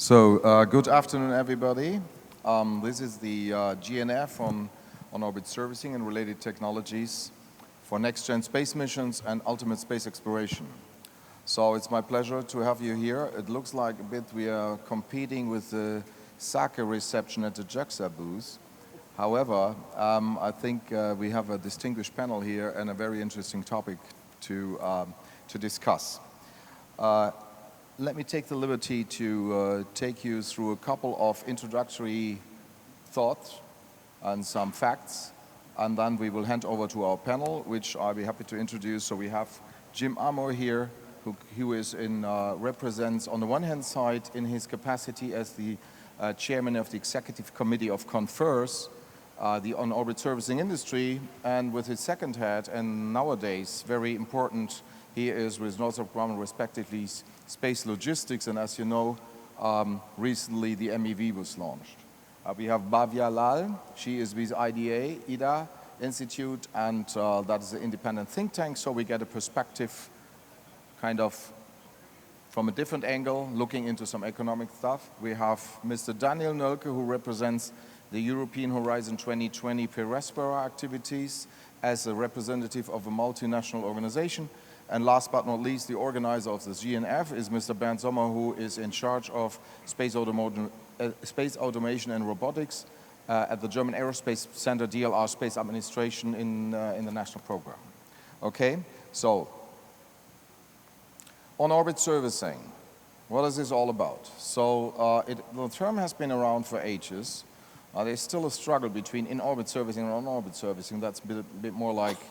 Good afternoon, everybody. This is the GNF on orbit servicing and related technologies for next-gen space missions and ultimate space exploration. So it's my pleasure to have you here. It looks like a bit we are competing with the sake reception at the JAXA booth. However, I think we have a distinguished panel here and a very interesting topic to discuss. Let me take the liberty to take you through a couple of introductory thoughts and some facts, and then we will hand over to our panel, which I'll be happy to introduce. So we have Jim Amor here, who represents, on the one hand side, in his capacity as the chairman of the executive committee of CONFIRS, the on-orbit servicing industry, and with his second hat, and nowadays very important, he is with Northrop Grumman, respectively, space logistics, and as you know, recently the MEV was launched. We have Bhavya Lal. She is with IDA Institute, and that is an independent think tank, so we get a perspective kind of from a different angle, looking into some economic stuff. We have Mr. Daniel Nölke, who represents the European Horizon 2020 Perespera activities as a representative of a multinational organization. And last but not least, the organizer of the GNF is Mr. Bernd Sommer, who is in charge of space automation and robotics at the German Aerospace Center DLR Space Administration in the national program. Okay, so on-orbit servicing, what is this all about? So the term has been around for ages. There's still a struggle between in-orbit servicing and on-orbit servicing. That's a bit more like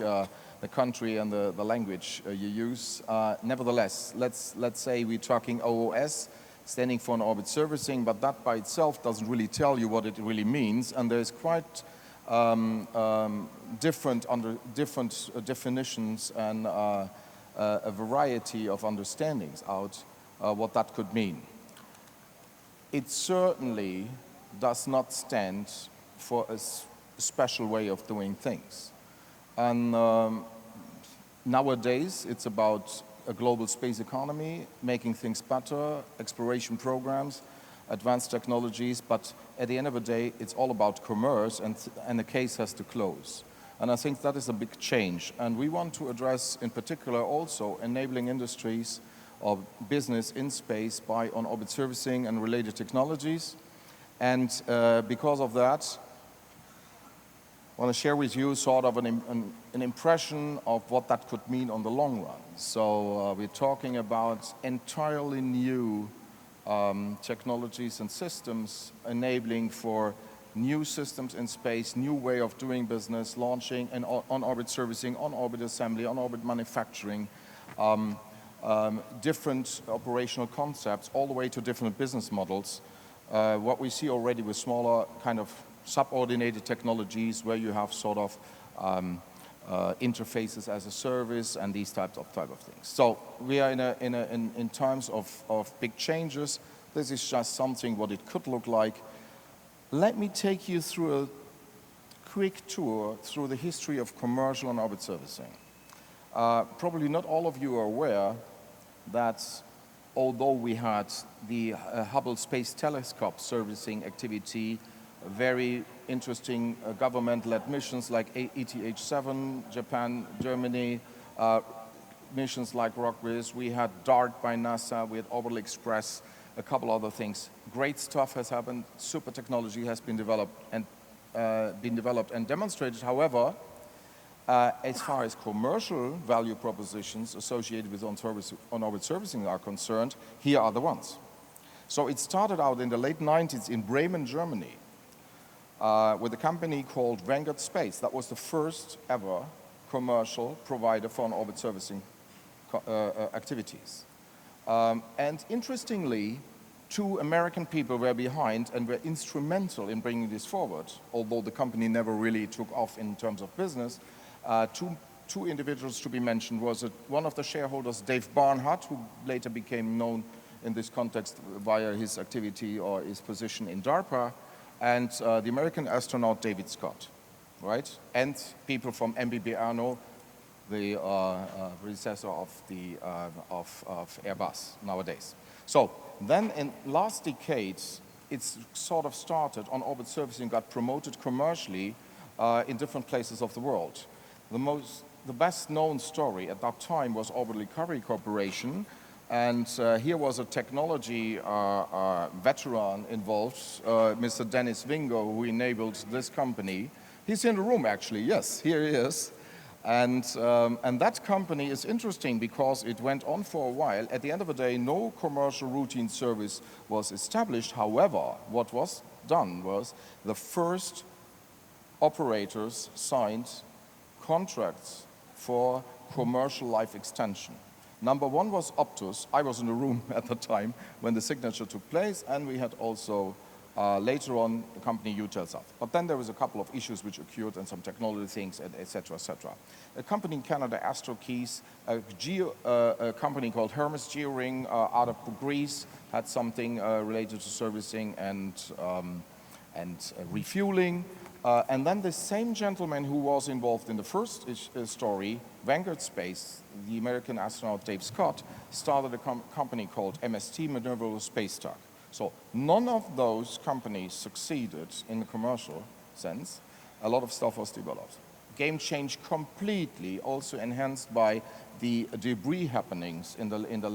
the country and the language you use. Nevertheless, let's say we're talking OOS, standing for on-orbit servicing, but that by itself doesn't really tell you what it really means, and there's quite different definitions and a variety of understandings out what that could mean. It certainly does not stand for a special way of doing things. And nowadays, it's about a global space economy, making things better, exploration programs, advanced technologies, but at the end of the day, it's all about commerce, and the case has to close. And I think that is a big change. And we want to address, in particular, also enabling industries or business in space by on-orbit servicing and related technologies. And because of that, I want to share with you sort of an impression of what that could mean on the long run. So we're talking about entirely new technologies and systems enabling for new systems in space, new way of doing business, launching and on-orbit servicing, on-orbit assembly, on-orbit manufacturing, different operational concepts, all the way to different business models. What we see already with smaller kind of subordinated technologies where you have sort of interfaces as a service and these type of things. So we are in terms of big changes. This is just something what it could look like. Let me take you through a quick tour through the history of commercial on-orbit servicing. Probably not all of you are aware that although we had the Hubble Space Telescope servicing activity, very interesting government-led missions like ETH-7, Japan, Germany, missions like ROCKWIS. We had DART by NASA, we had Orbital Express, a couple other things. Great stuff has happened. Super technology has been developed and demonstrated. However, as far as commercial value propositions associated with on-orbit servicing are concerned, here are the ones. So it started out in the late 90s in Bremen, Germany, with a company called Vanguard Space. That was the first ever commercial provider for on-orbit servicing activities. And interestingly, two American people were behind and were instrumental in bringing this forward, although the company never really took off in terms of business. Two individuals to be mentioned was one of the shareholders, Dave Barnhart, who later became known in this context via his activity or his position in DARPA, and the American astronaut David Scott, right? And people from MBB Arno, the predecessor of Airbus nowadays. So then in last decades, it's sort of started on orbit servicing, got promoted commercially in different places of the world. The best known story at that time was Orbital Recovery Corporation, and here was a technology veteran involved, Mr. Dennis Wingo, who enabled this company. He's in the room, actually. Yes, here he is. And that company is interesting because it went on for a while. At the end of the day, no commercial routine service was established. However, what was done was the first operators signed contracts for commercial life extension. Number one was Optus. I was in the room at the time when the signature took place, and we had also later on the company Eutelsat. But then there was a couple of issues which occurred and some technology things, et cetera, et cetera. A company in Canada, Astrokeys, a company called Hermes Georing out of Greece had something related to servicing and refueling. And then the same gentleman who was involved in the first story, Vanguard Space, the American astronaut Dave Scott, started a company called MST, Maneuverable Space Tug. So none of those companies succeeded in the commercial sense. A lot of stuff was developed. Game changed completely, also enhanced by the debris happenings in the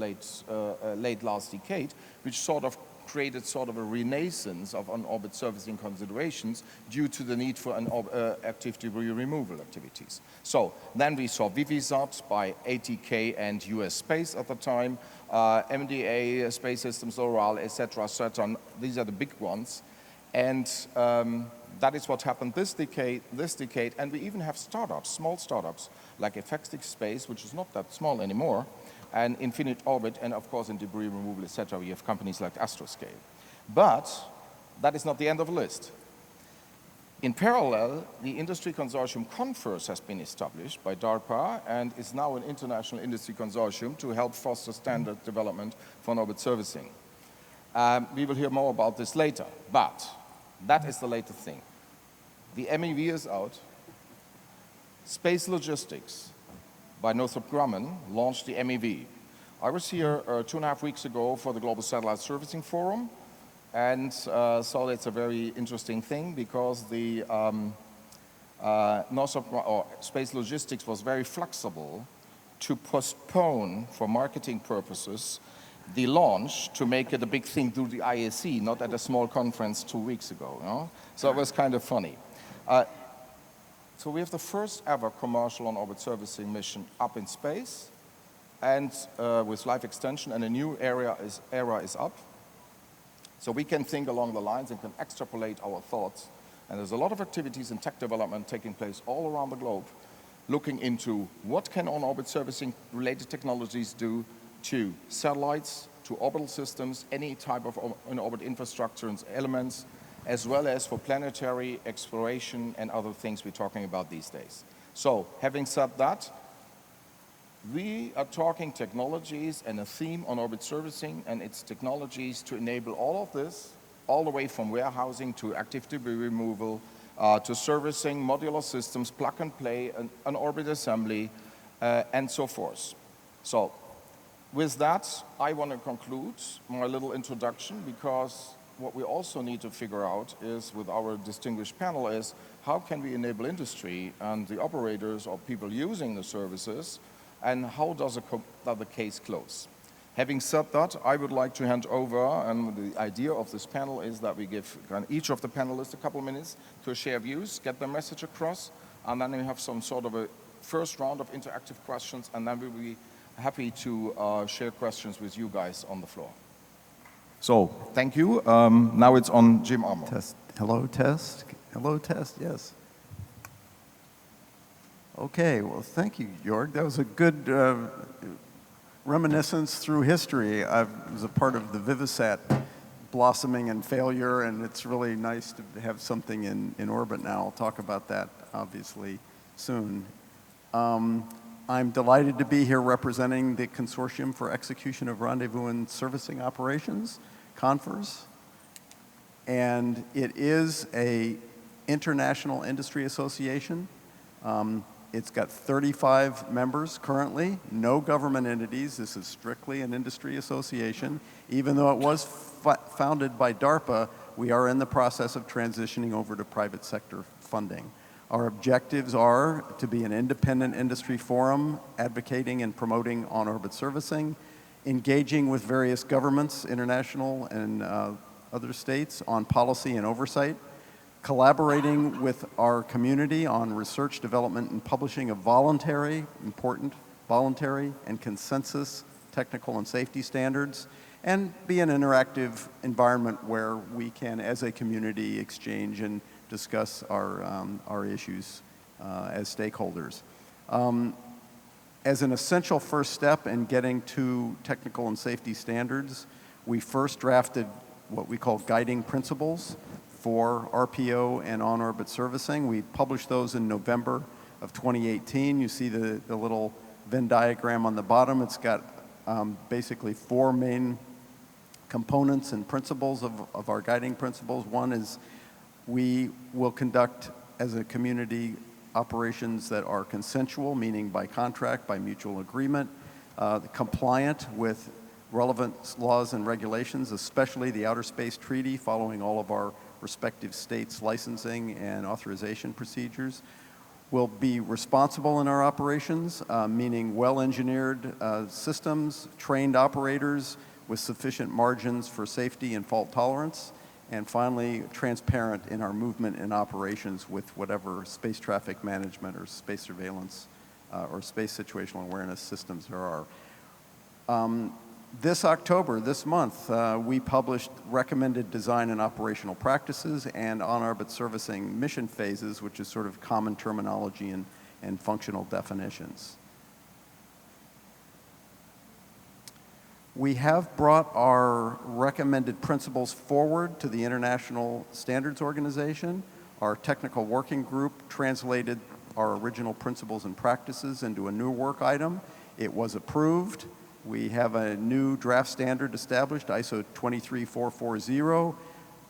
late last decade, which sort of created sort of a renaissance of on-orbit servicing considerations due to the need for active debris removal activities. So then we saw Vivisat by ATK and US Space at the time, MDA, Space Systems, Loral, etc., Saturn. These are the big ones. And that is what happened this decade, and we even have startups, small startups, like Effective Space, which is not that small anymore, and Infinite Orbit, and of course in debris removal, etc., we have companies like Astroscale. But that is not the end of the list. In parallel, the industry consortium CONFIRS has been established by DARPA and is now an international industry consortium to help foster standard development for on-orbit servicing. We will hear more about this later, but that is the latest thing. The MEV is out. Space Logistics by Northrop Grumman launched the MEV. I was here 2.5 weeks ago for the Global Satellite Servicing Forum, and so it's a very interesting thing because the Space Logistics was very flexible to postpone, for marketing purposes, the launch to make it a big thing through the IAC, not at a small conference 2 weeks ago. You know? So it was kind of funny. So we have the first ever commercial on-orbit servicing mission up in space, and with life extension, and a new era is up. So we can think along the lines and can extrapolate our thoughts. And there's a lot of activities in tech development taking place all around the globe, looking into what can on-orbit servicing related technologies do to satellites, to orbital systems, any type of on-orbit infrastructure and elements, as well as for planetary exploration and other things we're talking about these days. So, having said that, we are talking technologies and a theme on orbit servicing and its technologies to enable all of this, all the way from warehousing to active debris removal, to servicing, modular systems, plug and play, an orbit assembly, and so forth. So, with that, I want to conclude my little introduction, because what we also need to figure out is, with our distinguished panel, is how can we enable industry and the operators or people using the services, and how does the case close? Having said that, I would like to hand over, and the idea of this panel is that we give each of the panelists a couple of minutes to share views, get their message across, and then we have some sort of a first round of interactive questions, and then we'll be happy to share questions with you guys on the floor. So, thank you. Now it's on Jim Armour. Test. Hello, test. Hello, test, yes. Okay, well, thank you, Jörg. That was a good reminiscence through history. I was a part of the Vivisat blossoming and failure, and it's really nice to have something in orbit now. I'll talk about that, obviously, soon. I'm delighted to be here representing the Consortium for Execution of Rendezvous and Servicing Operations, CONFIRS. And it is an international industry association. It's got 35 members currently, no government entities. This is strictly an industry association. Even though it was founded by DARPA, we are in the process of transitioning over to private sector funding. Our objectives are to be an independent industry forum advocating and promoting on-orbit servicing, engaging with various governments, international and other states on policy and oversight, collaborating with our community on research, development, and publishing of voluntary and consensus technical and safety standards, and be an interactive environment where we can, as a community, exchange and discuss our issues as stakeholders. As an essential first step in getting to technical and safety standards, we first drafted what we call guiding principles for RPO and on-orbit servicing. We published those in November of 2018. You see the little Venn diagram on the bottom. It's got basically 4 main components and principles of our guiding principles. One is we will conduct, as a community, operations that are consensual, meaning by contract, by mutual agreement, compliant with relevant laws and regulations, especially the Outer Space Treaty, following all of our respective states' licensing and authorization procedures. We'll be responsible in our operations, meaning well-engineered systems, trained operators with sufficient margins for safety and fault tolerance, and finally, transparent in our movement and operations with whatever space traffic management or space surveillance or space situational awareness systems there are. This October, this month, we published recommended design and operational practices and on-orbit servicing mission phases, which is sort of common terminology and functional definitions. We have brought our recommended principles forward to the International Standards Organization. Our technical working group translated our original principles and practices into a new work item. It was approved. We have a new draft standard established, ISO 23440.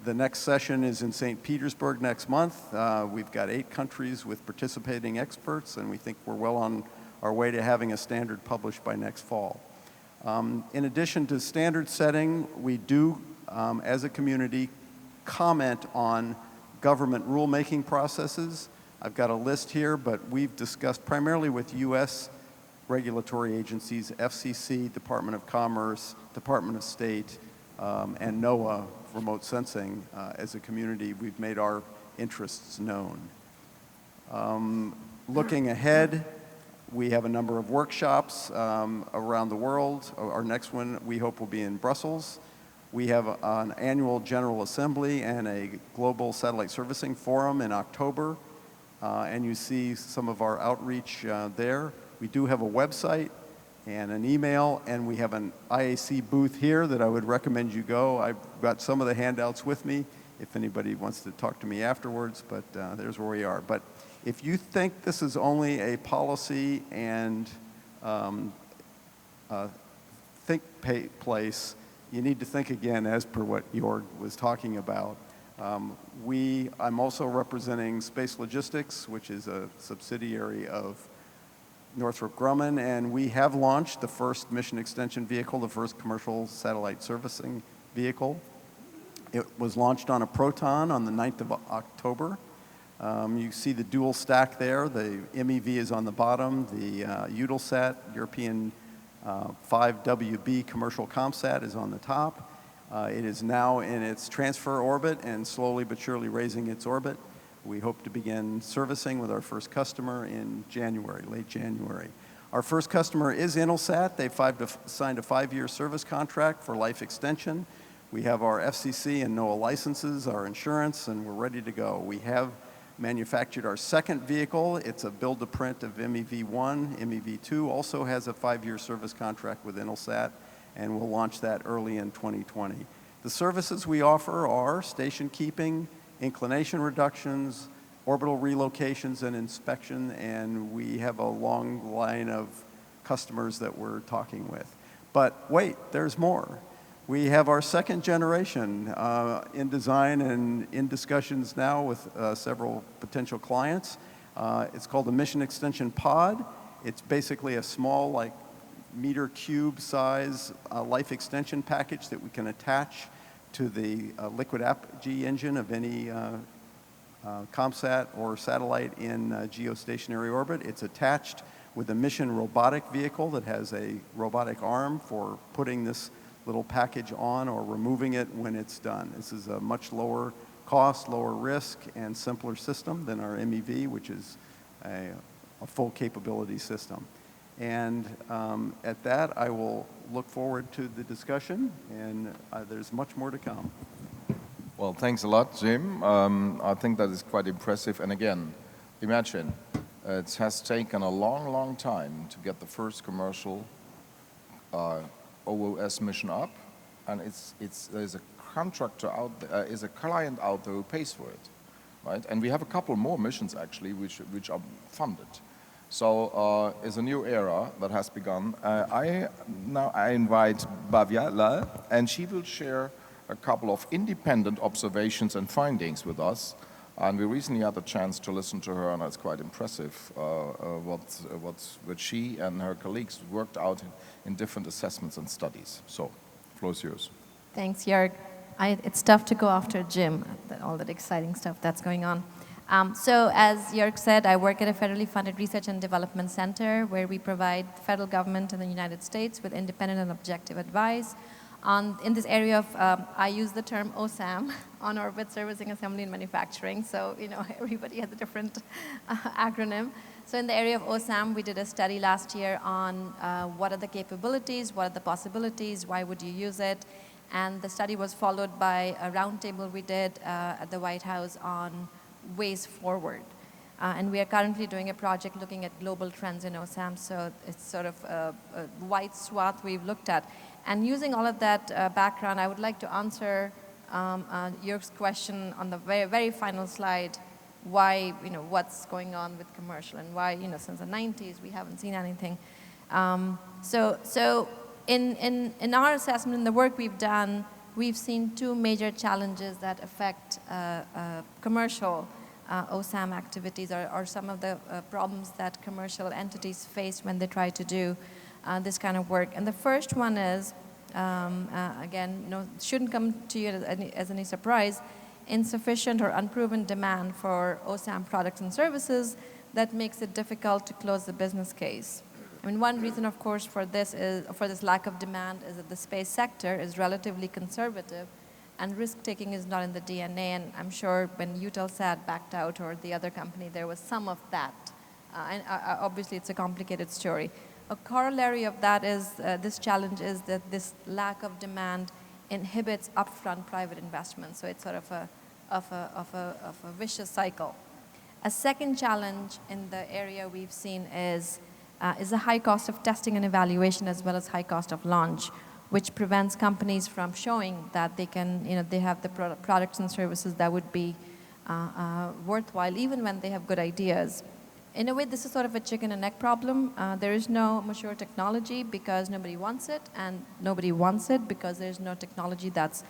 The next session is in St. Petersburg next month. We've got 8 countries with participating experts, and we think we're well on our way to having a standard published by next fall. In addition to standard setting, we do, as a community, comment on government rulemaking processes. I've got a list here, but we've discussed primarily with U.S. regulatory agencies, FCC, Department of Commerce, Department of State, and NOAA, remote sensing. As a community, we've made our interests known. Looking ahead, we have a number of workshops around the world. Our next one, we hope, will be in Brussels. We have an annual General Assembly and a Global Satellite Servicing Forum in October, and you see some of our outreach there. We do have a website and an email, and we have an IAC booth here that I would recommend you go. I've got some of the handouts with me if anybody wants to talk to me afterwards, but there's where we are. But if you think this is only a policy and place, you need to think again as per what Jorg was talking about. I'm also representing Space Logistics, which is a subsidiary of Northrop Grumman, and we have launched the first mission extension vehicle, the first commercial satellite servicing vehicle. It was launched on a Proton on the 9th of October. You see the dual stack there. The MEV is on the bottom. The Eutelsat, European 5WB commercial ComSat is on the top. It is now in its transfer orbit and slowly but surely raising its orbit. We hope to begin servicing with our first customer in January, late January. Our first customer is Intelsat. They've signed a 5-year service contract for life extension. We have our FCC and NOAA licenses, our insurance, and we're ready to go. We have manufactured our second vehicle. It's a build-to-print of MEV-1. MEV-2 also has a 5-year service contract with Intelsat, and we'll launch that early in 2020. The services we offer are station keeping, inclination reductions, orbital relocations and inspection, and we have a long line of customers that we're talking with. But wait, there's more. We have our second generation in design and in discussions now with several potential clients. It's called a mission extension pod. It's basically a small, like, meter cube size life extension package that we can attach to the liquid apogee engine of any ComSat or satellite in geostationary orbit. It's attached with a mission robotic vehicle that has a robotic arm for putting this little package on or removing it when it's done. This is a much lower cost, lower risk, and simpler system than our MEV, which is a full capability system. And at that, I will look forward to the discussion, and there's much more to come. Well, thanks a lot, Jim. I think that is quite impressive. And again, imagine, it has taken a long, long time to get the first commercial OOS mission up, and there's a contractor out there, is a client out there who pays for it, right? And we have a couple more missions actually, which are funded. So it's a new era that has begun. I invite Bhavya, and she will share a couple of independent observations and findings with us. And we recently had the chance to listen to her, and it's quite impressive what she and her colleagues worked out in different assessments and studies. So, the floor is yours. Thanks, Jörg. It's tough to go after Jim, all that exciting stuff that's going on. So as Jörg said, I work at a federally funded research and development center where we provide the federal government in the United States with independent and objective advice. In this area of, I use the term OSAM, on-orbit servicing, assembly, and manufacturing. So, you know, everybody has a different acronym. So in the area of OSAM, we did a study last year on what are the capabilities, what are the possibilities, why would you use it? And the study was followed by a roundtable we did at the White House on ways forward. And we are currently doing a project looking at global trends in OSAM, so it's sort of a wide swath we've looked at. And using all of that background, I would like to answer Jörg's question on the very, very final slide, why, you know, what's going on with commercial and why, you know, since the 90s we haven't seen anything. So in our assessment, in the work we've done, we've seen two major challenges that affect commercial OSAM activities or some of the problems that commercial entities face when they try to do this kind of work. And the first one is, again, shouldn't come to you as any surprise, insufficient or unproven demand for OSAM products and services that makes it difficult to close the business case. I mean, one reason, of course, for this lack of demand is that the space sector is relatively conservative and risk-taking is not in the DNA. And I'm sure when Eutelsat backed out or the other company, there was some of that. And obviously, it's a complicated story. A corollary of that is this challenge is that this lack of demand inhibits upfront private investment. So it's sort of a vicious cycle. A second challenge in the area we've seen is the high cost of testing and evaluation as well as high cost of launch, which prevents companies from showing that they can, you know, they have the products and services that would be worthwhile even when they have good ideas. In a way, this is sort of a chicken and egg problem. There is no mature technology because nobody wants it, and nobody wants it because there's no technology that's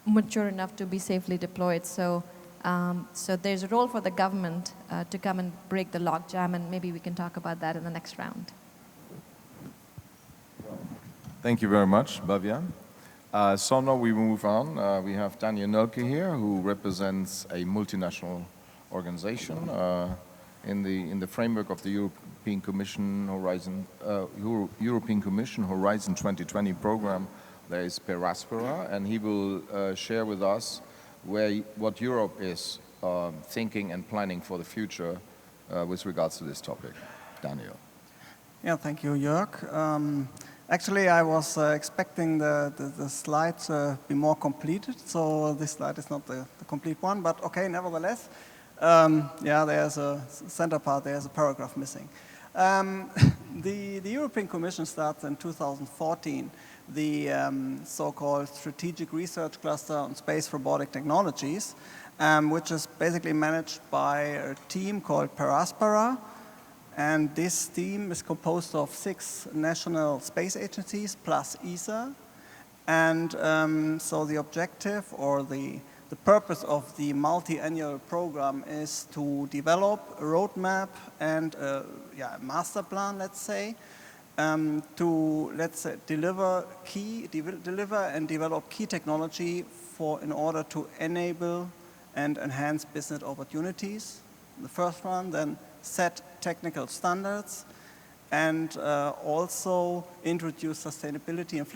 mature enough to be safely deployed. So there's a role for the government to come and break the logjam, and maybe we can talk about that in the next round. Thank you very much, Bhavya. So now we move on. We have Daniel Nölke here, who represents a multinational organization in the framework of the European Commission Horizon 2020 program. There is Peraspera, and he will share with us what Europe is thinking and planning for the future with regards to this topic. Daniel. Yeah, thank you, Jörg. Actually, I was expecting the slide to be more completed, so this slide is not the complete one, but okay, nevertheless. Yeah, there's a center part, there's a paragraph missing. The European Commission starts in 2014 the so-called Strategic Research Cluster on Space Robotic Technologies, which is basically managed by a team called Peraspera. And this team is composed of 6 national space agencies plus ESA. And so the objective or the the purpose of the multi-annual program is to develop a roadmap and a master plan, let's say, to deliver and develop key technology in order to enable and enhance business opportunities. The first one, then set technical standards, and also introduce sustainability and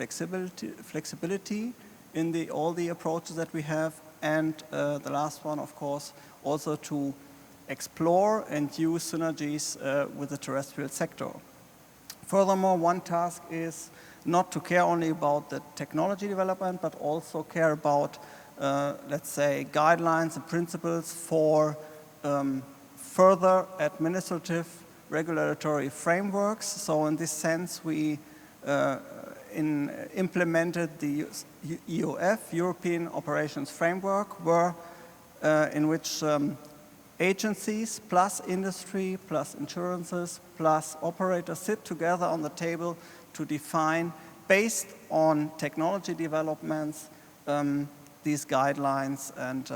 flexibility in all the approaches that we have. And the last one, of course, also to explore and use synergies with the terrestrial sector. Furthermore, one task is not to care only about the technology development, but also care about, let's say, guidelines and principles for further administrative regulatory frameworks. So in this sense, we implemented the EOF, European Operations Framework, in which agencies plus industry plus insurances plus operators sit together on the table to define, based on technology developments, these guidelines and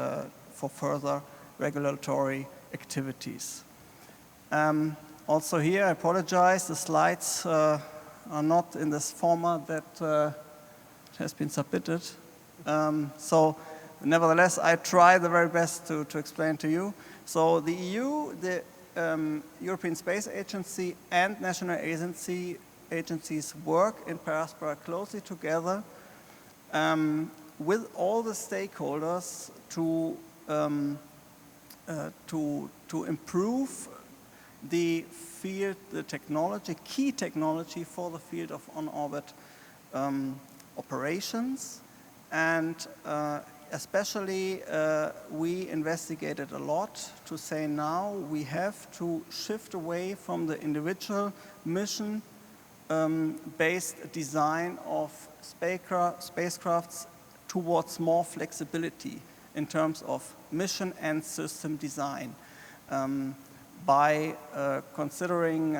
for further regulatory activities. Also here, I apologize, the slides are not in this format that has been submitted. So nevertheless, I try the very best to explain to you. So the EU, the European Space Agency and national agencies work in Paraspora closely together with all the stakeholders to improve the field, the technology, key technology for the field of on-orbit operations. And especially we investigated a lot to say now we have to shift away from the individual mission based design of spacecrafts towards more flexibility in terms of mission and system design by considering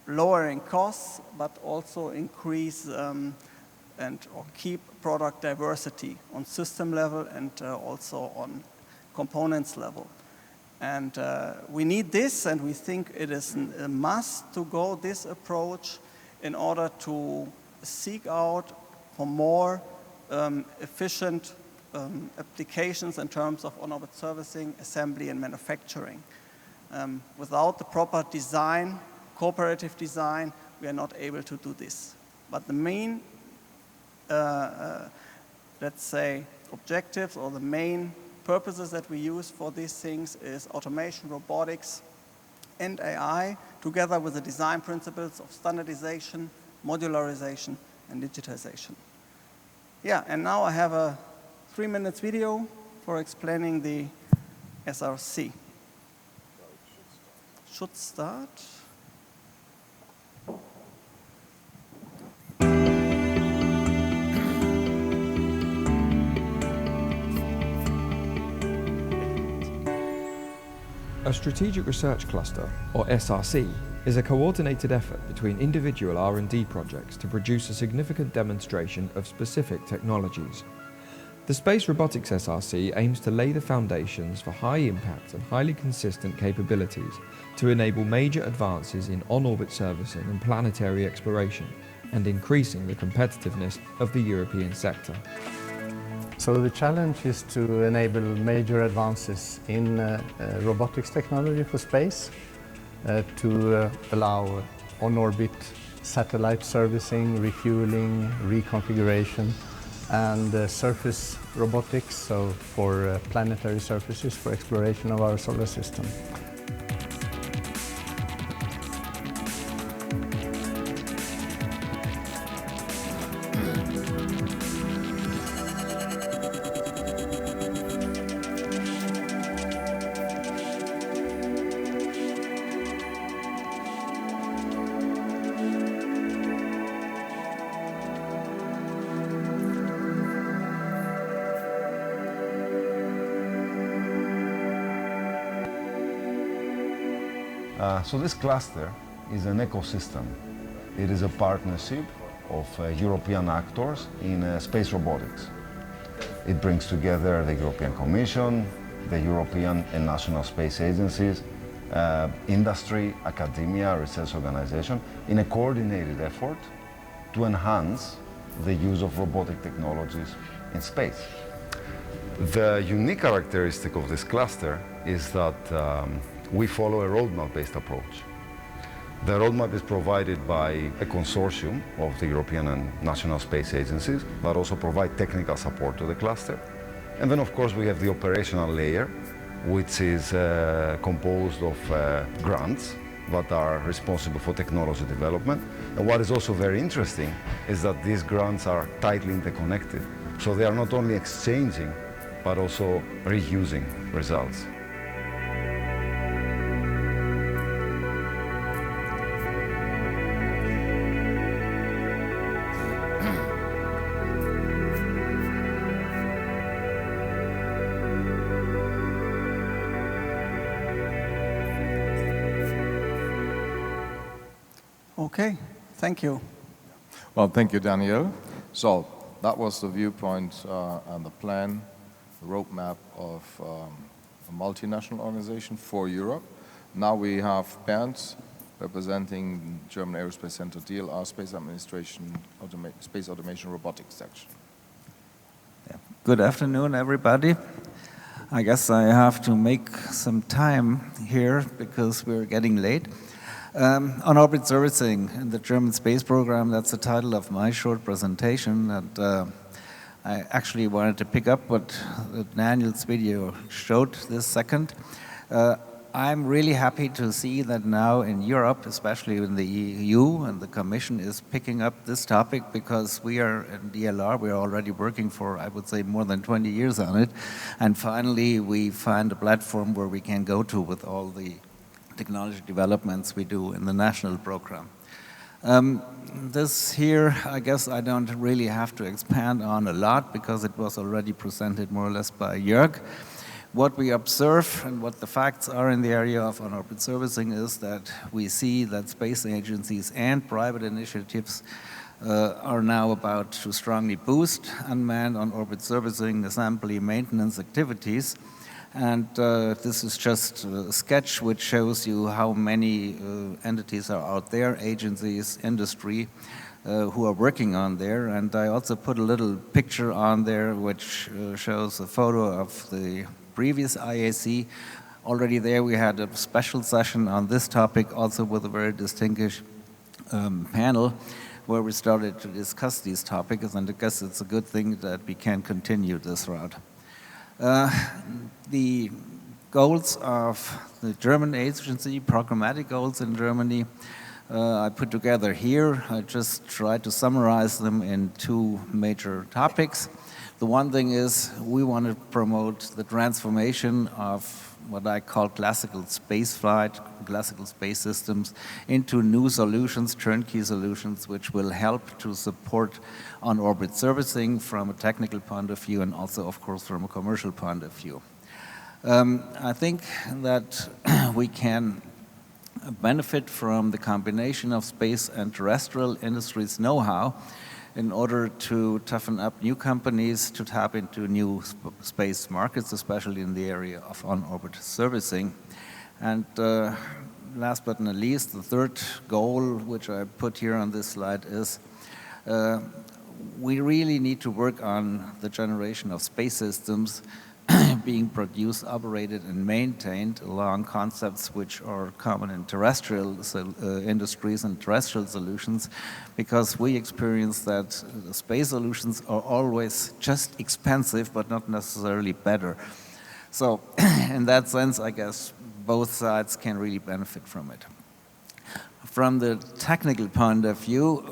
lowering costs, but also increase or keep product diversity on system level and also on components level. And we need this, and we think it is a must to go this approach in order to seek out for more efficient applications in terms of on-orbit servicing, assembly, and manufacturing. Without the proper design, cooperative design, we are not able to do this. But the main, let's say, objectives or the main purposes that we use for these things is automation, robotics, and AI, together with the design principles of standardization, modularization, and digitization. Yeah, and now I have a 3-minute video for explaining the SRC. Should start. A Strategic Research Cluster, or SRC, is a coordinated effort between individual R&D projects to produce a significant demonstration of specific technologies. The Space Robotics SRC aims to lay the foundations for high-impact and highly consistent capabilities to enable major advances in on-orbit servicing and planetary exploration, and increasing the competitiveness of the European sector. So the challenge is to enable major advances in robotics technology for space, to allow on-orbit satellite servicing, refueling, reconfiguration, and surface robotics, so for planetary surfaces for exploration of our solar system. So this cluster is an ecosystem. It is a partnership of European actors in space robotics. It brings together the European Commission, the European and national space agencies, industry, academia, research organization, in a coordinated effort to enhance the use of robotic technologies in space. The unique characteristic of this cluster is that we follow a roadmap-based approach. The roadmap is provided by a consortium of the European and national space agencies, but also provide technical support to the cluster. And then, of course, we have the operational layer, which is composed of grants that are responsible for technology development. And what is also very interesting is that these grants are tightly interconnected. So they are not only exchanging, but also reusing results. Okay, thank you. Well, thank you, Daniel. So that was the viewpoint and the plan, the roadmap of a multinational organization for Europe. Now we have Bernd representing German Aerospace Center DLR Space Administration, Space Automation Robotics section. Yeah. Good afternoon, everybody. I guess I have to make some time here because we're getting late. On orbit servicing in the German space program, that's the title of my short presentation. And I actually wanted to pick up what Daniel's video showed this second. I'm really happy to see that now in Europe, especially in the EU, and the Commission is picking up this topic because we are in DLR, we are already working for, I would say, more than 20 years on it. And finally, we find a platform where we can go to with all the technology developments we do in the national program. This here, I guess I don't really have to expand on a lot because it was already presented more or less by Jörg. What we observe and what the facts are in the area of on-orbit servicing is that we see that space agencies and private initiatives are now about to strongly boost unmanned on-orbit servicing, assembly, maintenance activities. And this is just a sketch which shows you how many entities are out there, agencies, industry, who are working on there. And I also put a little picture on there which shows a photo of the previous IAC. Already there we had a special session on this topic, also with a very distinguished panel, where we started to discuss these topics, and I guess it's a good thing that we can continue this route. The goals of the German agency, programmatic goals in Germany, I put together here. I just tried to summarize them in two major topics. The one thing is we want to promote the transformation of what I call classical space flight, classical space systems, into new solutions, turnkey solutions, which will help to support on-orbit servicing from a technical point of view and also, of course, from a commercial point of view. I think that we can benefit from the combination of space and terrestrial industries know-how in order to toughen up new companies to tap into new space markets, especially in the area of on-orbit servicing. And last but not least, the third goal, which I put here on this slide, is we really need to work on the generation of space systems being produced, operated, and maintained along concepts which are common in terrestrial industries and terrestrial solutions, because we experience that the space solutions are always just expensive, but not necessarily better. So in that sense, I guess both sides can really benefit from it. From the technical point of view,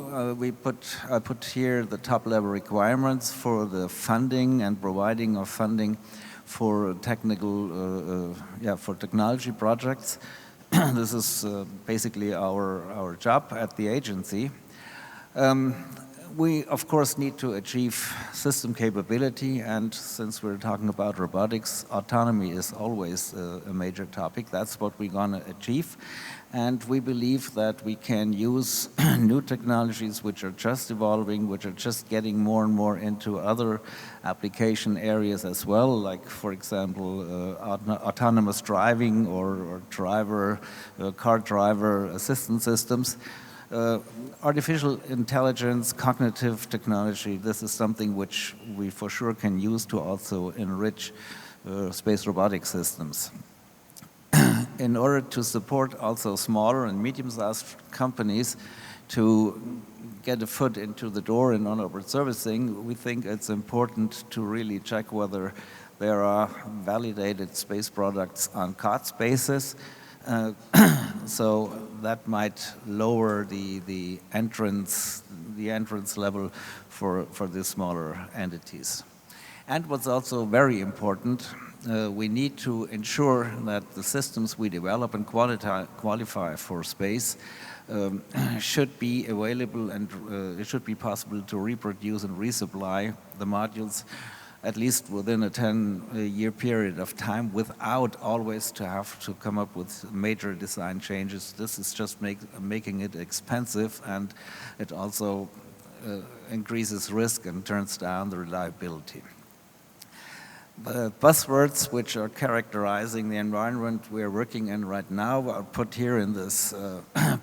I put here the top-level requirements for the funding and providing of funding for for technology projects. This is basically our job at the agency. We, of course, need to achieve system capability, and since we're talking about robotics, autonomy is always a major topic. That's what we're going to achieve. And we believe that we can use new technologies which are just evolving, which are just getting more and more into other application areas as well, like, for example, autonomous driving or car driver assistance systems. Artificial intelligence, cognitive technology, this is something which we for sure can use to also enrich space robotic systems. In order to support also smaller and medium-sized companies to get a foot into the door in on-orbit servicing, we think it's important to really check whether there are validated space products on COTS basis. So that might lower the entrance level for the smaller entities. And what's also very important, we need to ensure that the systems we develop and qualify for space should be available, and it should be possible to reproduce and resupply the modules at least within a 10-year period of time without always to have to come up with major design changes. This is just making it expensive, and it also increases risk and turns down the reliability. The buzzwords which are characterizing the environment we're working in right now are put here in this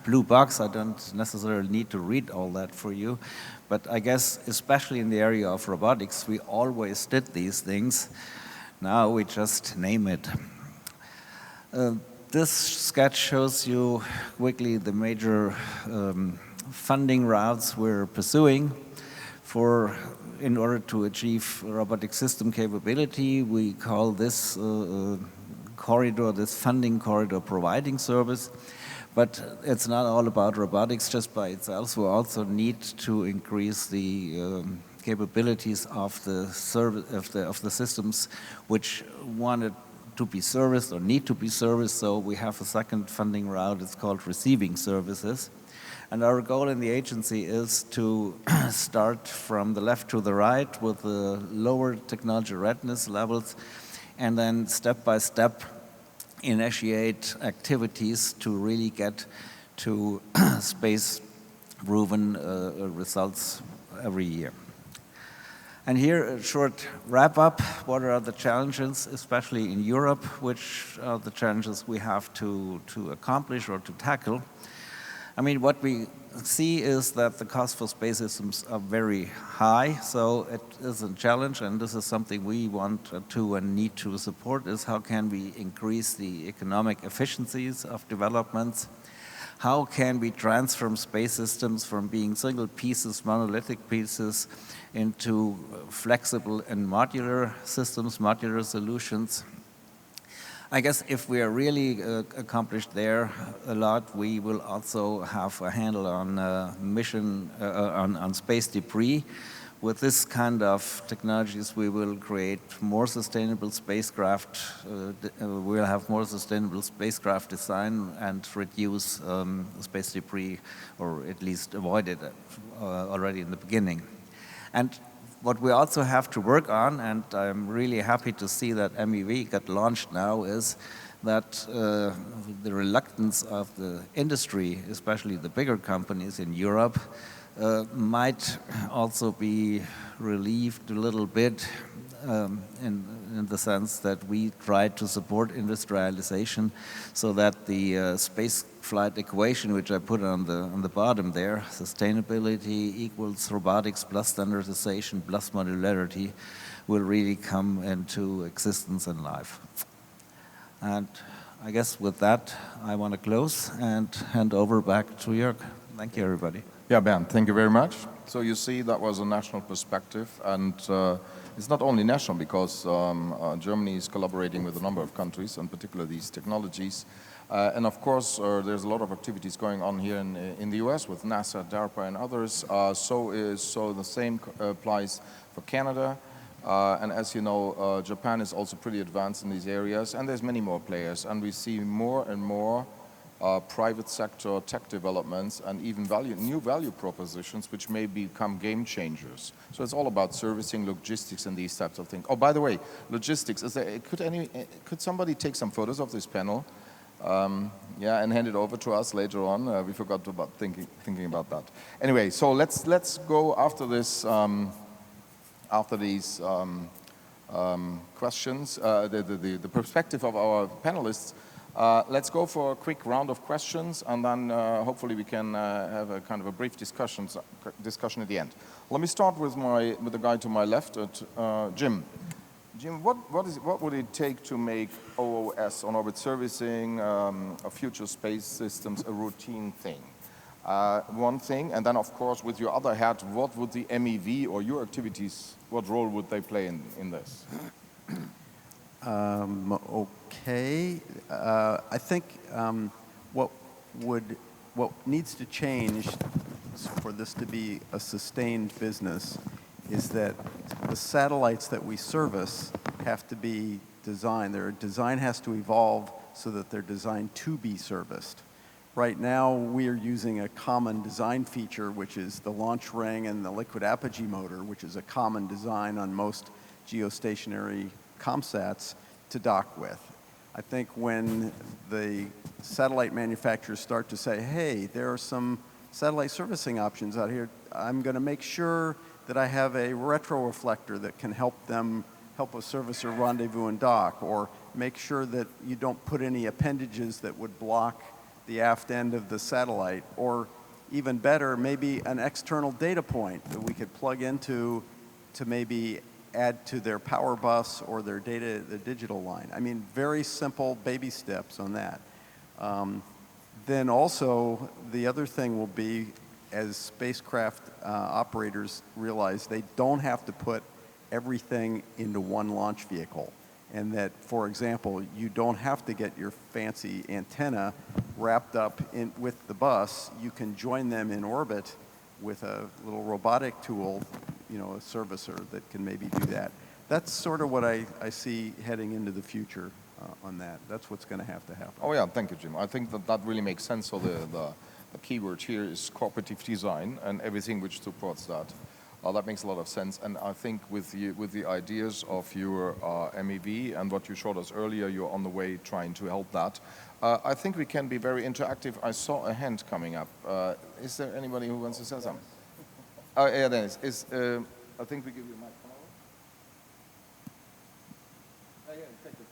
blue box. I don't necessarily need to read all that for you, but I guess especially in the area of robotics, we always did these things. Now we just name it. This sketch shows you quickly the major funding routes we're pursuing in order to achieve robotic system capability. We call this corridor, this funding corridor, providing service. But it's not all about robotics just by itself. We also need to increase the capabilities of the systems which wanted to be serviced or need to be serviced. So we have a second funding route. It's called receiving services. And our goal in the agency is to start from the left to the right with the lower technology readiness levels, and then step by step initiate activities to really get to space-proven results every year. And here, a short wrap-up. What are the challenges, especially in Europe? Which are the challenges we have to accomplish or to tackle? I mean, what we see is that the cost for space systems are very high, so it is a challenge, and this is something we want to and need to support, is how can we increase the economic efficiencies of developments? How can we transform space systems from being single pieces, monolithic pieces, into flexible and modular systems, modular solutions? I guess if we are really accomplished there a lot, we will also have a handle on on space debris. With this kind of technologies, we will create more sustainable spacecraft. We'll have more sustainable spacecraft design and reduce space debris, or at least avoid it already in the beginning. And what we also have to work on, and I'm really happy to see that MEV got launched now, is that the reluctance of the industry, especially the bigger companies in Europe, might also be relieved a little bit in the sense that we try to support industrialization so that the space flight equation, which I put on the bottom there, sustainability equals robotics plus standardization plus modularity, will really come into existence in life. And I guess with that, I want to close and hand over back to Jörg. Thank you, everybody. Yeah, Bernd, thank you very much. So you see, that was a national perspective, and it's not only national, because Germany is collaborating with a number of countries, in particular these technologies. And of course, there's a lot of activities going on here in the US with NASA, DARPA, and others. So the same applies for Canada. And as you know, Japan is also pretty advanced in these areas, and there's many more players. And we see more and more private sector tech developments, and even new value propositions which may become game changers. So it's all about servicing, logistics, and these types of things. Oh, by the way, logistics. Could somebody take some photos of this panel? Yeah, and hand it over to us later on. We forgot about thinking about that. Anyway, so let's go after this. After these questions, the perspective of our panelists. Let's go for a quick round of questions, and then hopefully we can have a kind of a brief discussion at the end. Let me start with the guy to my left, Jim. Jim, what would it take to make OOS, on-orbit servicing, of future space systems, a routine thing? One thing, and then of course with your other hat, what would the MEV or your activities, what role would they play in this? Okay, I think what needs to change for this to be a sustained business is that the satellites that we service have to be designed. Their design has to evolve so that they're designed to be serviced. Right now, we are using a common design feature, which is the launch ring and the liquid apogee motor, which is a common design on most geostationary ComSats to dock with. I think when the satellite manufacturers start to say, hey, there are some satellite servicing options out here, I'm going to make sure that I have a retroreflector that can help a servicer rendezvous and dock, or make sure that you don't put any appendages that would block the aft end of the satellite, or even better, maybe an external data point that we could plug into to maybe add to their power bus or their digital line. I mean, very simple baby steps on that. Then also, the other thing will be, as spacecraft operators realize, they don't have to put everything into one launch vehicle. And that, for example, you don't have to get your fancy antenna wrapped up with the bus. You can join them in orbit with a little robotic tool, you know, a servicer that can maybe do that. That's sort of what I see heading into the future on that. That's what's going to happen. Oh yeah, thank you, Jim. I think that really makes sense. So the keyword here is cooperative design and everything which supports that. That makes a lot of sense, and I think with the ideas of your MEV and what you showed us earlier, you're on the way trying to help that. I think we can be very interactive. I saw a hand coming up. Is there anybody who wants to say something? Oh, yeah, Dennis. I think we give you a mic. Come over. Yeah, take it.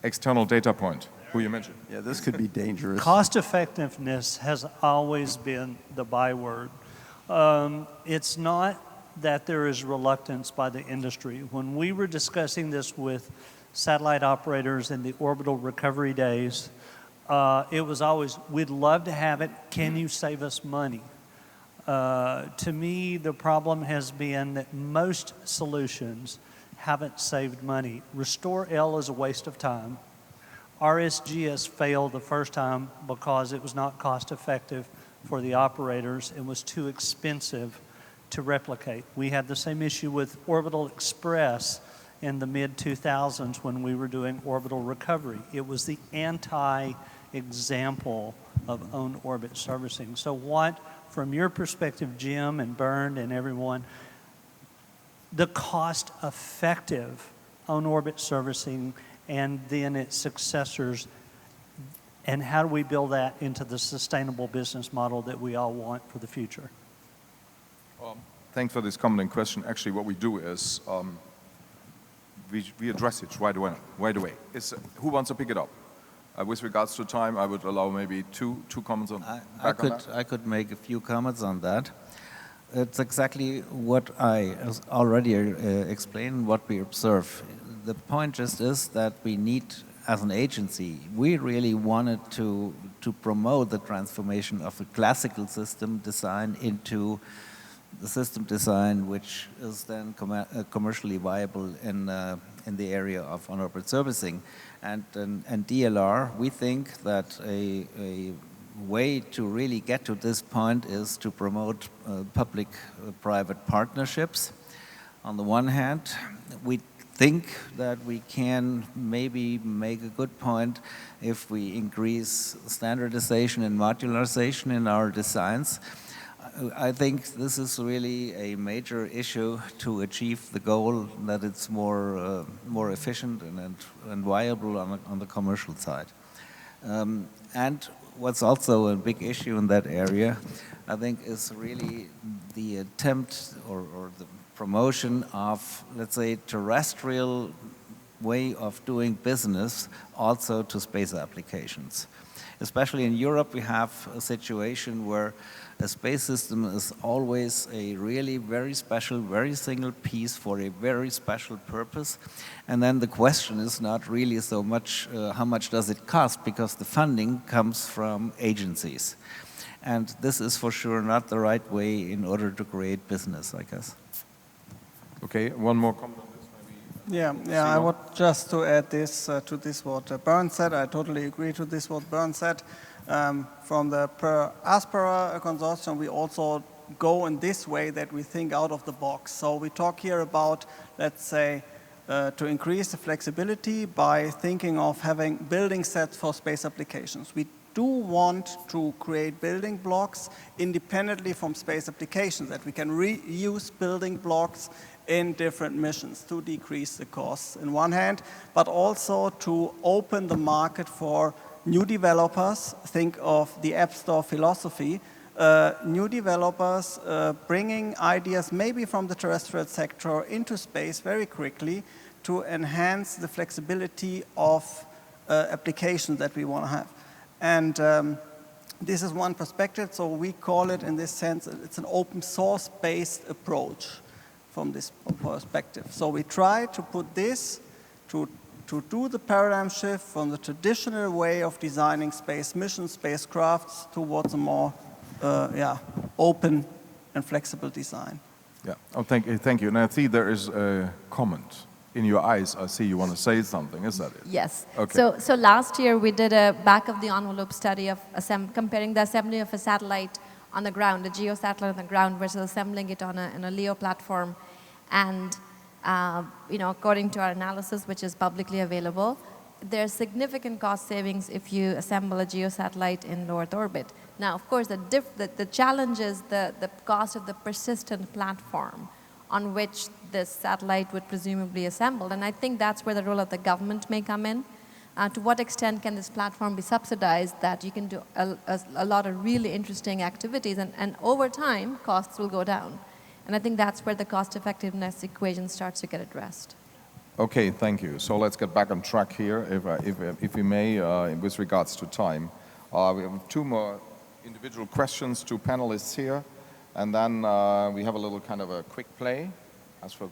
External data point. Who you mentioned. Yeah, this could be dangerous. Cost effectiveness has always been the byword. It's not that there is reluctance by the industry. When we were discussing this with satellite operators in the orbital recovery days, it was always, we'd love to have it, can you save us money? To me, the problem has been that most solutions haven't saved money. Restore L is a waste of time. RSGS failed the first time because it was not cost effective for the operators and was too expensive to replicate. We had the same issue with Orbital Express in the mid-2000s when we were doing orbital recovery. It was the anti-example of on-orbit servicing. So what, from your perspective, Jim and Bernd and everyone, the cost-effective on-orbit servicing and then its successors, and how do we build that into the sustainable business model that we all want for the future? Thanks for this comment and question. Actually, what we do is we address it right away. Who wants to pick it up? With regards to time, I would allow maybe two comments on that. I could make a few comments on that. It's exactly what I already explained, what we observe. The point just is that we need, as an agency, we really wanted to promote the transformation of a classical system design into the system design which is then commercially viable in the area of on-orbit servicing. And DLR, we think that a way to really get to this point is to promote public-private partnerships. On the one hand, we think that we can maybe make a good point if we increase standardization and modularization in our designs. I think this is really a major issue to achieve the goal that it's more efficient and viable on the commercial side. And what's also a big issue in that area, I think, is really the attempt or the promotion of, let's say, terrestrial way of doing business also to space applications. Especially in Europe, we have a situation where a space system is always a really very special, very single piece for a very special purpose. And then the question is not really so much how much does it cost, because the funding comes from agencies. And this is for sure not the right way in order to create business, I guess. Okay, one more comment on this, maybe. Yeah, I would just to add this to this what Bernd said. I totally agree to this what Bernd said. From the Aspera consortium, we also go in this way that we think out of the box. So we talk here about, let's say, to increase the flexibility by thinking of having building sets for space applications. We do want to create building blocks independently from space applications, that we can reuse building blocks in different missions to decrease the costs in one hand, but also to open the market for new developers. Think of the App Store philosophy. New developers bringing ideas maybe from the terrestrial sector into space very quickly to enhance the flexibility of applications that we want to have. And this is one perspective, so we call it in this sense, it's an open source based approach from this perspective. So we try to put this to do the paradigm shift from the traditional way of designing space missions, spacecrafts, towards a more open and flexible design. Yeah, oh, thank you. And I see there is a comment in your eyes. I see you want to say something, is that it? Yes. Okay. So last year we did a back-of-the-envelope study of comparing the assembly of a satellite on the ground, a geo satellite on the ground, versus assembling it on a LEO platform. And according to our analysis, which is publicly available, there's significant cost savings if you assemble a geosatellite in low Earth orbit. Now, of course, the challenge is the cost of the persistent platform on which this satellite would presumably assemble. And I think that's where the role of the government may come in. To what extent can this platform be subsidized that you can do a lot of really interesting activities, and over time, costs will go down. And I think that's where the cost-effectiveness equation starts to get addressed. Okay, thank you. So let's get back on track here, if we may, with regards to time. We have two more individual questions to panelists here, and then we have a little kind of a quick play, as for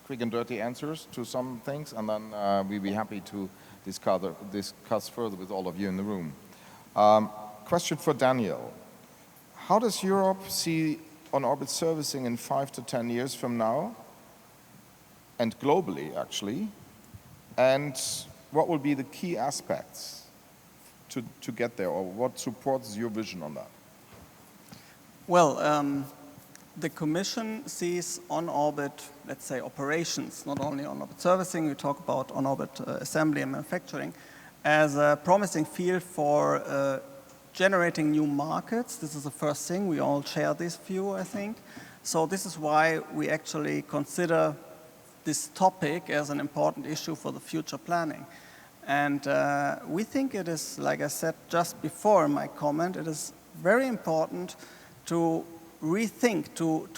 quick and dirty answers to some things, and then we'll be happy to discuss further with all of you in the room. Question for Daniel. How does Europe see on-orbit servicing in 5 to 10 years from now, and globally, actually? And what will be the key aspects to get there, or what supports your vision on that? Well, the Commission sees on-orbit, let's say, operations, not only on-orbit servicing, we talk about on-orbit assembly and manufacturing, as a promising field for generating new markets. This is the first thing. We all share this view, I think. So this is why we actually consider this topic as an important issue for the future planning. And we think it is, like I said just before in my comment, it is very important to rethink, to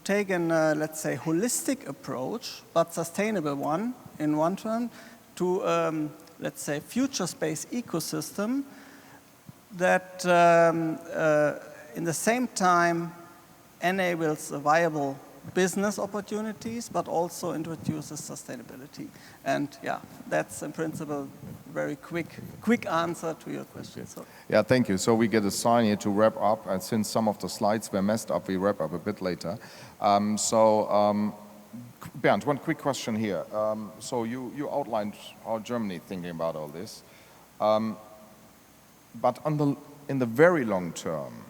take an, let's say, holistic approach, but sustainable one, in one term, to, let's say, future space ecosystem that in the same time enables viable business opportunities, but also introduces sustainability. And yeah, that's in principle very quick answer to your question. So. Yeah, thank you. So we get a sign here to wrap up, and since some of the slides were messed up, we wrap up a bit later. Bernd, one quick question here. So you outlined how Germany thinking about all this. But in the very long term,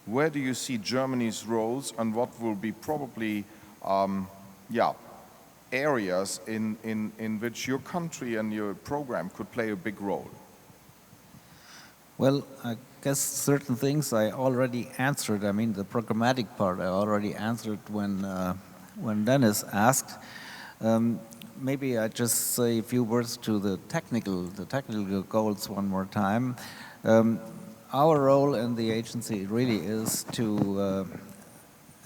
where do you see Germany's roles, and what will be probably areas in which your country and your program could play a big role? Well, I guess certain things I already answered. I mean, the programmatic part I already answered when Dennis asked. Maybe I just say a few words to the technical goals one more time. Our role in the agency really is to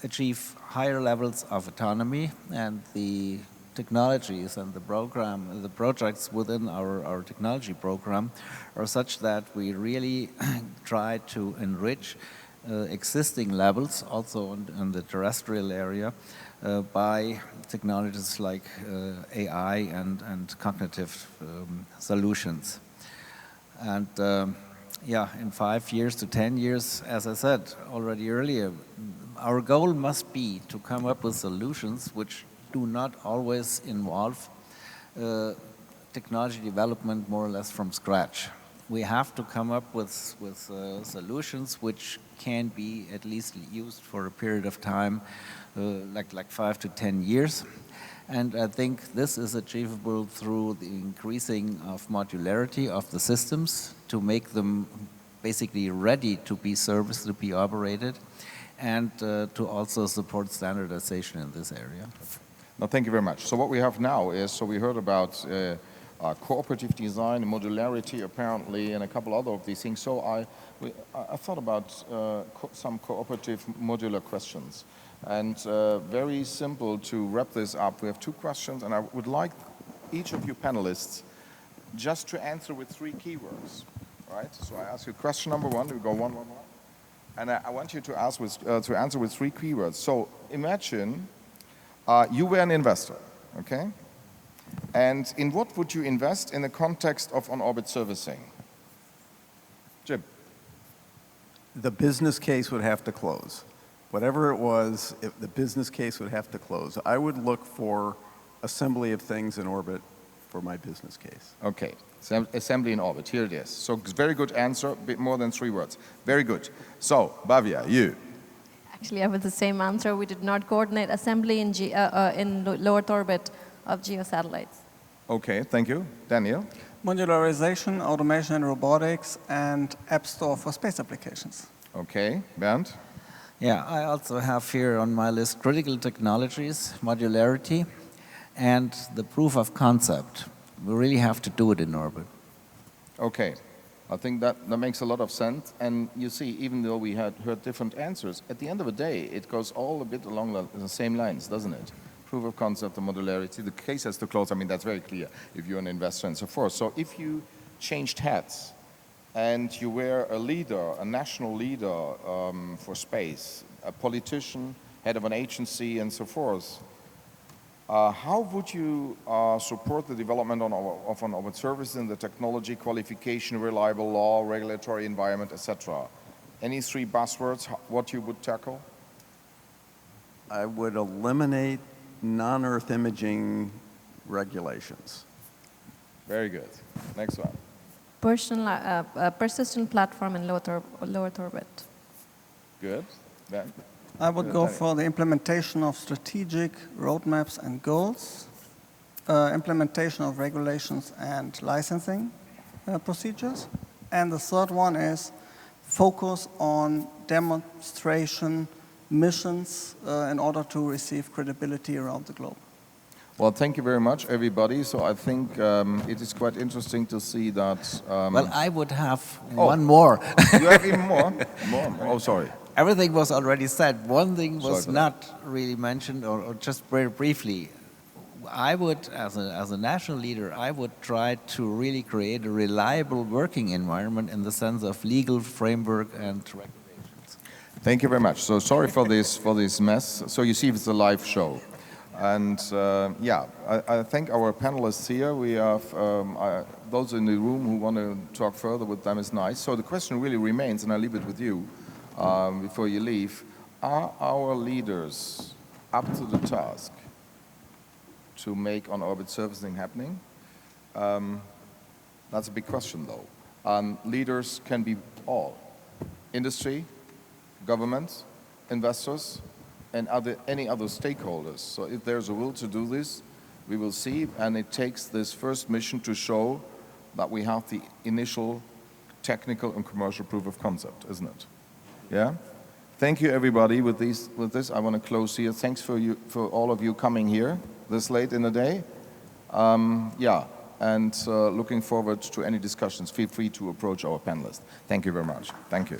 achieve higher levels of autonomy, and the technologies and the projects within our technology program are such that we really try to enrich existing levels also in the terrestrial area by technologies like AI and cognitive solutions. And yeah, in 5 years to 10 years, as I said already earlier, our goal must be to come up with solutions which do not always involve technology development more or less from scratch. We have to come up with solutions which can be at least used for a period of time, like 5 to 10 years. And I think this is achievable through the increasing of modularity of the systems to make them basically ready to be serviced, to be operated, and to also support standardization in this area. No, thank you very much. So what we have now is, so we heard about cooperative design, modularity apparently, and a couple other of these things. So I thought about some cooperative modular questions. And very simple to wrap this up, we have 2 questions, and I would like each of you panelists just to answer with 3 keywords, right? So I ask you question number 1, we go 1, 1, 1. And I want you to answer with 3 keywords. So imagine you were an investor, okay? And in what would you invest in the context of on-orbit servicing? Jim. The business case would have to close. Whatever it was, the business case would have to close. I would look for assembly of things in orbit for my business case. Okay, assembly in orbit, here it is. So very good answer, a bit more than 3 words. Very good. So, Bhavya, you. Actually, I have the same answer. We did not coordinate assembly in low Earth orbit of geosatellites. Okay, thank you. Daniel? Modularization, automation and robotics, and App Store for space applications. Okay, Bernd? Yeah, I also have here on my list critical technologies, modularity, and the proof of concept. We really have to do it in orbit. Okay, I think that makes a lot of sense. And you see, even though we had heard different answers, at the end of the day, it goes all a bit along the same lines, doesn't it? Proof of concept and modularity. The case has to close. I mean, that's very clear if you're an investor and so forth. So if you changed hats and you were a leader, a national leader for space, a politician, head of an agency and so forth, how would you support the development of on-orbit services in the technology, qualification, reliable law, regulatory environment, etc.? Any 3 buzzwords, what you would tackle? I would eliminate non-Earth imaging regulations. Very good. Next one. Persistent platform in low Earth orbit. Good. Ben? I would go for the implementation of strategic roadmaps and goals, implementation of regulations and licensing procedures, and the third one is focus on demonstration missions in order to receive credibility around the globe. Well, thank you very much, everybody. So I think it is quite interesting to see that... well, I would have one more. You have even more? More? Oh, sorry. Everything was already said. One thing was not really mentioned, or just very briefly. I would, as a national leader, I would try to really create a reliable working environment in the sense of legal framework and regulations. Thank you very much. So sorry for this mess. So you see, it's a live show. And yeah, I thank our panelists here. We have those in the room who want to talk further with them is nice. So the question really remains, and I leave it with you before you leave. Are our leaders up to the task to make on-orbit servicing happening? That's a big question, though. Leaders can be all. Industry, governments, investors, and any other stakeholders. So if there's a will to do this, We will see, and it takes this first mission to show that we have the initial technical and commercial proof of concept, isn't it? Yeah? Thank you, everybody. With this, I want to close here. Thanks for all of you coming here this late in the day. And looking forward to any discussions. Feel free to approach our panelists. Thank you very much. Thank you.